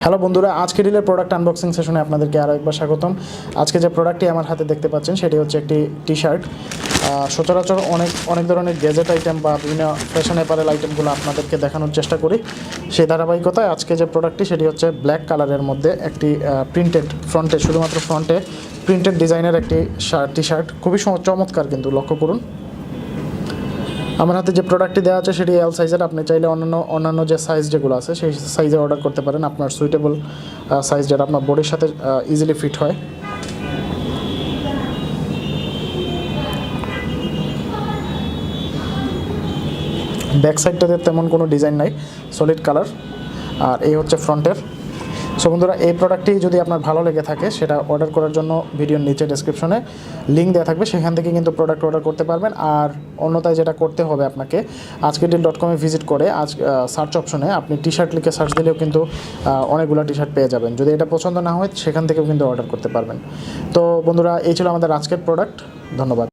Hello বন্ধুরা, আজকে ডিলের product unboxing সেশনে আপনাদেরকে আরও একবার স্বাগতম। আজকে যে প্রোডাক্টটি আমার হাতে দেখতে পাচ্ছেন সেটি হচ্ছে একটি টি শার্ট। সচরাচর অনেক ধরনের গ্যাজেট আইটেম বা বিভিন্ন ফ্যাশন অ্যাপারেল আইটেমগুলো আপনাদেরকে দেখানোর চেষ্টা করি। সেই ধারাবাহিকতায় আজকে যে প্রোডাক্টটি সেটি হচ্ছে ব্ল্যাক কালারের মধ্যে একটি প্রিন্টেড ফ্রন্টে, শুধুমাত্র ফ্রন্টে প্রিন্টেড ডিজাইনের একটি টি শার্ট। খুবই চমৎকার, কিন্তু লক্ষ্য করুন আমার হাতে যে প্রোডাক্টটি দেওয়া আছে সেটি এল সাইজের। আপনি চাইলে অন্যান্য যে সাইজ যেগুলো আছে সেই সাইজে অর্ডার করতে পারেন, আপনার সুইটেবল সাইজ যেটা আপনার বডির সাথে ইজিলি ফিট হয়। ব্যাক সাইডটাতে তেমন কোনো ডিজাইন নাই, সলিড কালার। আর এই হচ্ছে ফ্রন্টের। সো বন্ধুরা, এই প্রোডাক্টটি যদি আপনার ভালো লেগে থাকে সেটা অর্ডার করার জন্য ভিডিওর নিচে ডেসক্রিপশনে লিঙ্ক দেওয়া থাকবে, সেখান থেকে কিন্তু প্রোডাক্ট অর্ডার করতে পারবেন। আর অন্যথায় যেটা করতে হবে আপনাকে, ajkerdeal.com-এ ভিজিট করে সার্চ অপশনে আপনি টি শার্ট লিখে সার্চ দিলেও কিন্তু অনেকগুলো টি শার্ট পেয়ে যাবেন। যদি এটা পছন্দ না হয় সেখান থেকেও কিন্তু অর্ডার করতে পারবেন। তো বন্ধুরা, এই ছিল আমাদের আজকের প্রোডাক্ট। ধন্যবাদ।